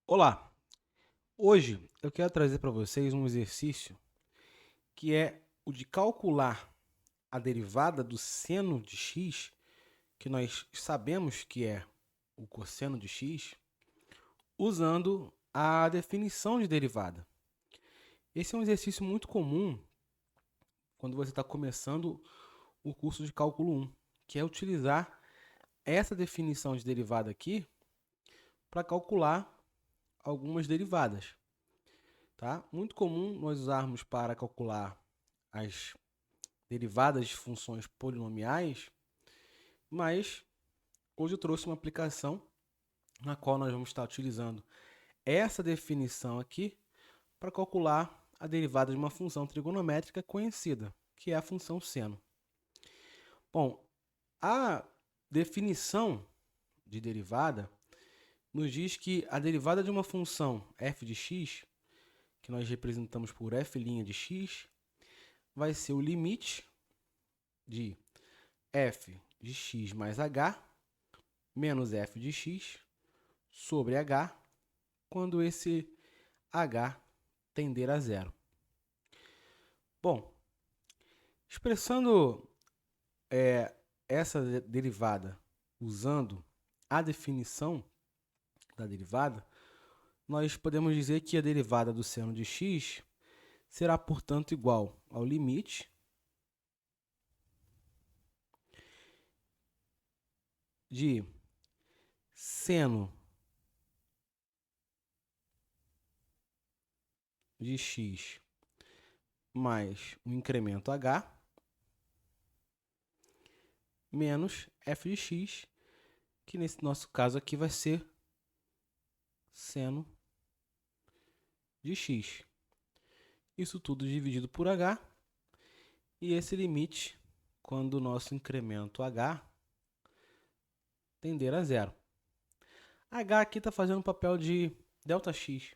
Olá, hoje eu quero trazer para vocês um exercício que é o de calcular a derivada do seno de x, que nós sabemos que é o cosseno de x, usando a definição de derivada. Esse é um exercício muito comum quando você está começando o curso de cálculo 1, que é utilizar essa definição de derivada aqui para calcular algumas derivadas. Tá? Muito comum nós usarmos para calcular as derivadas de funções polinomiais, mas hoje eu trouxe uma aplicação na qual nós vamos estar utilizando essa definição aqui para calcular a derivada de uma função trigonométrica conhecida, que é a função seno. Bom, a definição de derivada nos diz que a derivada de uma função f de x, que nós representamos por f' de x, vai ser o limite de f de x mais h menos f de x sobre h, quando esse h tender a zero. Bom, expressando essa derivada usando a definição da derivada, nós podemos dizer que a derivada do seno de x será, portanto, igual ao limite de seno de x mais o incremento h menos f de x, que nesse nosso caso aqui vai ser seno de x. Isso tudo dividido por h, e esse limite quando o nosso incremento h tender a zero. H aqui está fazendo o papel de ΔX,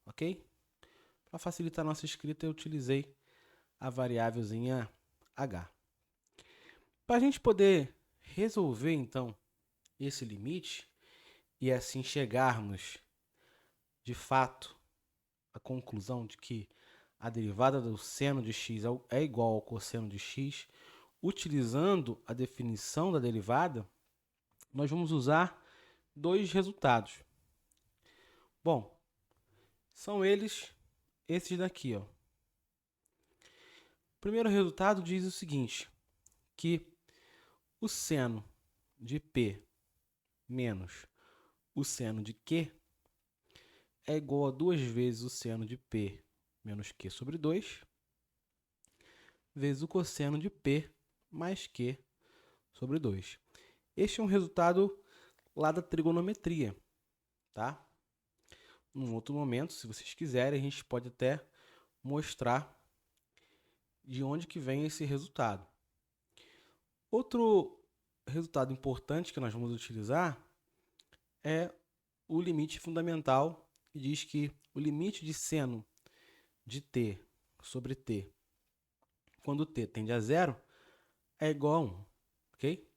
ok? Para facilitar a nossa escrita, eu utilizei a variávelzinha h. Para a gente poder resolver, então, esse limite e assim chegarmos, de fato, à conclusão de que a derivada do seno de x é igual ao cosseno de x, utilizando a definição da derivada, nós vamos usar dois resultados. Bom, são esses daqui, ó. O primeiro resultado diz o seguinte, que o seno de P menos o seno de Q é igual a 2 vezes o seno de P menos Q sobre 2, vezes o cosseno de P mais Q sobre 2. Este é um resultado lá da trigonometria, tá? Num outro momento, se vocês quiserem, a gente pode até mostrar de onde que vem esse resultado. Outro resultado importante que nós vamos utilizar é o limite fundamental, que diz que o limite de seno de t sobre t, quando t tende a zero, é igual a 1, ok?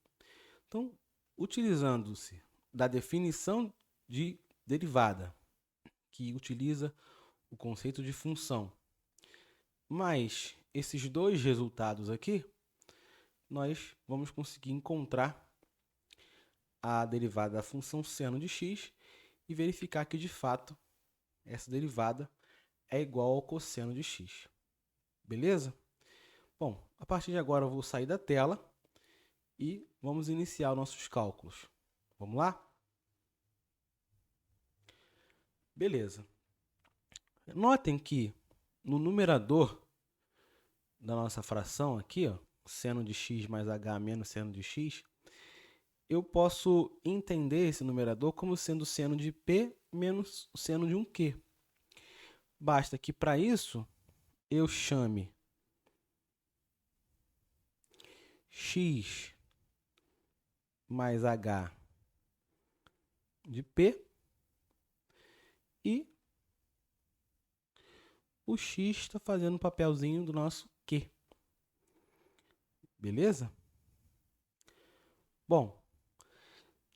Então, utilizando-se da definição de derivada, que utiliza o conceito de função, mais esses dois resultados aqui, nós vamos conseguir encontrar a derivada da função seno de x e verificar que, de fato, essa derivada é igual ao cosseno de x. Beleza? Bom, a partir de agora eu vou sair da tela e vamos iniciar os nossos cálculos. Vamos lá? Beleza. Notem que no numerador da nossa fração aqui, ó, seno de x mais h menos seno de x, eu posso entender esse numerador como sendo seno de p menos o seno de um q. Basta que, para isso, eu chame x mais h de p e o x está fazendo o papelzinho do nosso q. Beleza? Bom,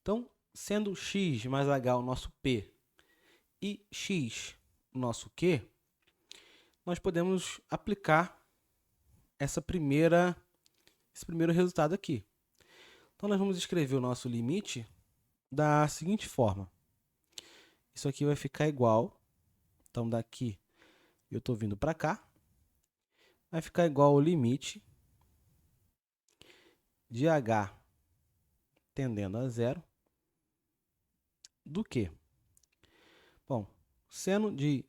então, sendo x mais h o nosso p e x, nosso q, nós podemos aplicar esse primeiro resultado aqui. Então, nós vamos escrever o nosso limite da seguinte forma. Isso aqui vai ficar igual. Então, daqui eu estou vindo para cá. Vai ficar igual ao limite de h tendendo a zero do quê? Bom, seno de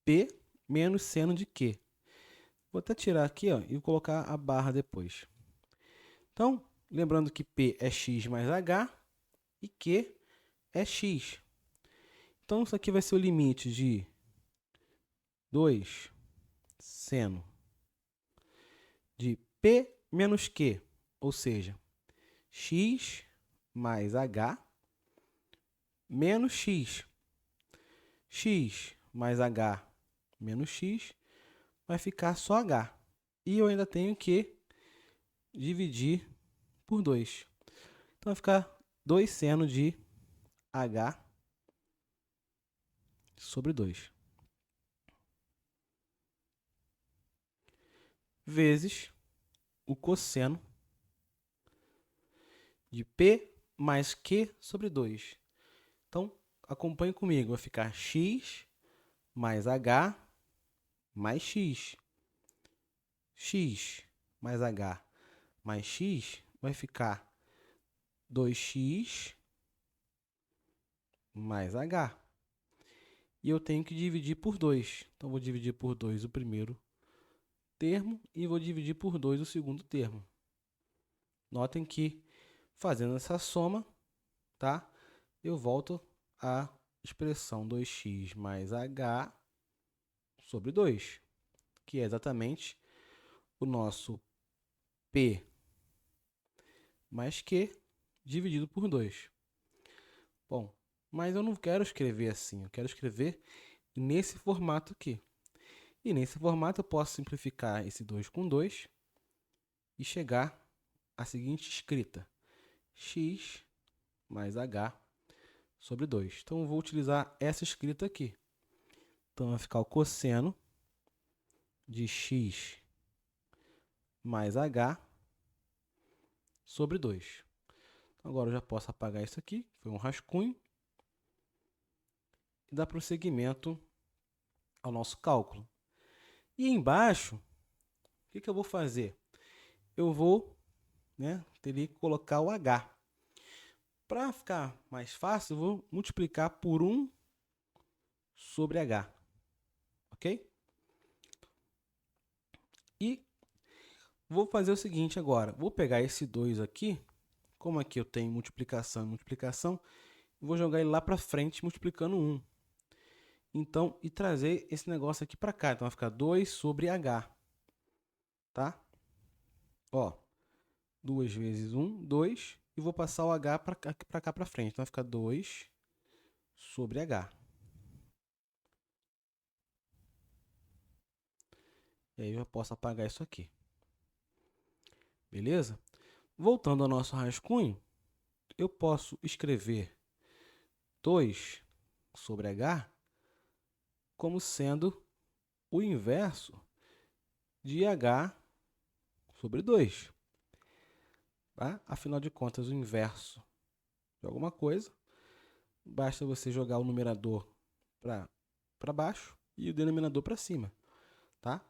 P menos seno de Q. Vou até tirar aqui, ó, e colocar a barra depois. Então, lembrando que P é x mais h e Q é x. Então, isso aqui vai ser o limite de 2 seno de P menos Q, ou seja, x mais h menos x. X mais h menos x vai ficar só h. E eu ainda tenho que dividir por 2. Então, vai ficar 2 seno de h sobre 2. Vezes o cosseno de P mais Q sobre 2. Então, acompanhe comigo. Vai ficar x mais h mais x. X mais h mais x vai ficar 2x mais h. E eu tenho que dividir por 2. Então, vou dividir por 2 o primeiro termo e vou dividir por 2 o segundo termo. Notem que, fazendo essa soma, tá? Eu volto à expressão 2x mais h sobre 2, que é exatamente o nosso P mais Q dividido por 2. Bom, mas eu não quero escrever assim, eu quero escrever nesse formato aqui. E nesse formato eu posso simplificar esse 2 com 2 e chegar à seguinte escrita: x mais h sobre 2. Então, eu vou utilizar essa escrita aqui. Então, vai ficar o cosseno de x mais h sobre 2. Então, agora eu já posso apagar isso aqui, que foi um rascunho, e dar prosseguimento ao nosso cálculo. E embaixo, o que eu vou fazer? Eu vou, teria que colocar o h. Para ficar mais fácil, eu vou multiplicar por 1 sobre h. Ok? E vou fazer o seguinte agora. Vou pegar esse 2 aqui, como aqui eu tenho multiplicação e multiplicação, vou jogar ele lá para frente multiplicando 1. Então, e trazer esse negócio aqui para cá. Então, vai ficar 2 sobre h. Tá? Ó, 2 vezes 1, 2. E vou passar o h para cá para frente. Então, vai ficar 2 sobre h. E aí, eu já posso apagar isso aqui. Beleza? Voltando ao nosso rascunho, eu posso escrever 2 sobre h como sendo o inverso de h sobre 2. Tá? Afinal de contas, o inverso de alguma coisa, basta você jogar o numerador para baixo e o denominador para cima. Tá?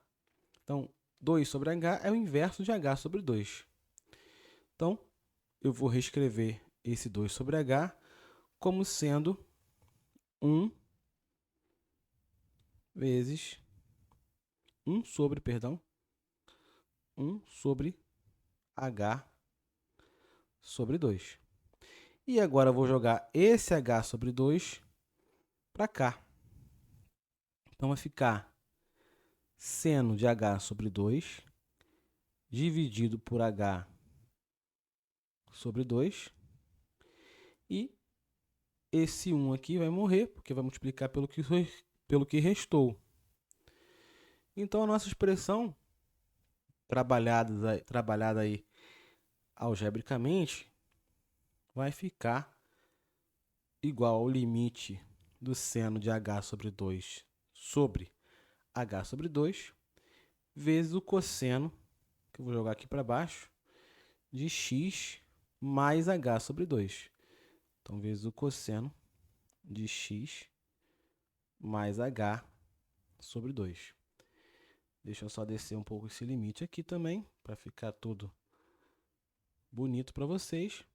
Então, 2 sobre h é o inverso de h sobre 2. Então, eu vou reescrever esse 2 sobre h como sendo 1 vezes 1 sobre h sobre 2. E agora eu vou jogar esse h sobre 2 para cá. Então, vai ficar seno de h sobre 2 dividido por h sobre 2. E esse 1 aqui vai morrer, porque vai multiplicar pelo que restou. Então, a nossa expressão, trabalhada aí algebricamente, vai ficar igual ao limite do seno de h sobre 2 sobre h sobre 2, vezes o cosseno, que eu vou jogar aqui para baixo, de x mais h sobre 2. Então, vezes o cosseno de x mais h sobre 2. Deixa eu só descer um pouco esse limite aqui também, para ficar tudo bonito para vocês.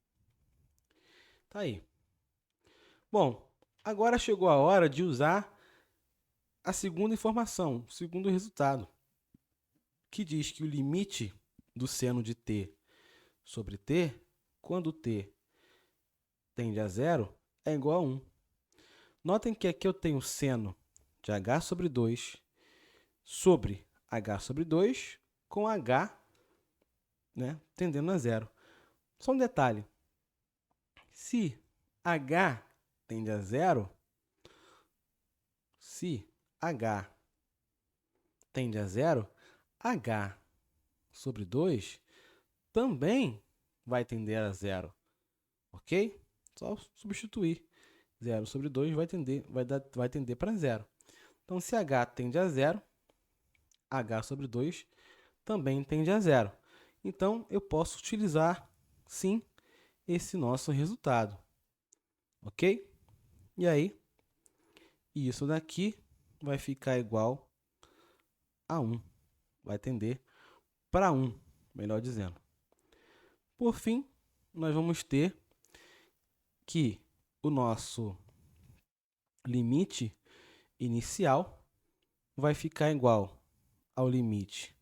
Tá aí. Bom, agora chegou a hora de usar a segunda informação, o segundo resultado, que diz que o limite do seno de t sobre t, quando t tende a zero, é igual a 1. Notem que aqui eu tenho o seno de h sobre 2 sobre h sobre 2 com h, né, tendendo a zero. Só um detalhe. Se h tende a zero, h sobre 2 também vai tender a zero, ok? Só substituir. 0 sobre 2 vai tender para zero. Então, se h tende a zero, h sobre 2 também tende a zero. Então, eu posso utilizar, sim, esse nosso resultado, ok? E aí, isso daqui vai ficar igual a 1. Vai tender para 1, melhor dizendo. Por fim, nós vamos ter que o nosso limite inicial vai ficar igual ao limite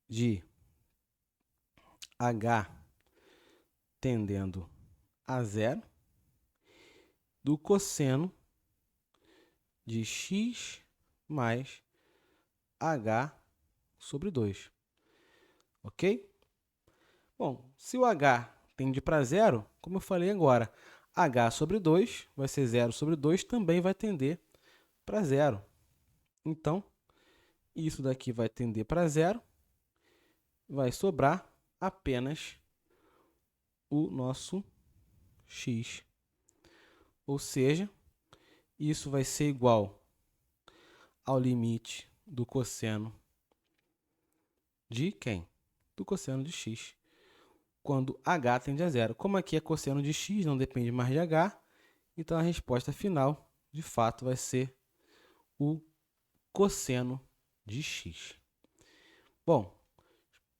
de h tendendo a zero do cosseno de x mais h sobre 2, ok? Bom, se o h tende para zero, como eu falei agora, h sobre 2 vai ser 0 sobre 2, também vai tender para zero. Então, isso daqui vai tender para zero, vai sobrar apenas o nosso x. Ou seja, isso vai ser igual ao limite do cosseno de quem? Do cosseno de x, quando h tende a zero. Como aqui é cosseno de x, não depende mais de h, então a resposta final, de fato, vai ser o cosseno de x. Bom,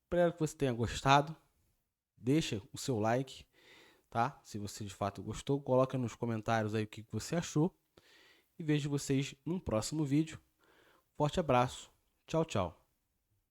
espero que você tenha gostado. Deixa o seu like, tá? Se você de fato gostou, coloca nos comentários aí o que você achou. E vejo vocês num próximo vídeo. Forte abraço. Tchau, tchau.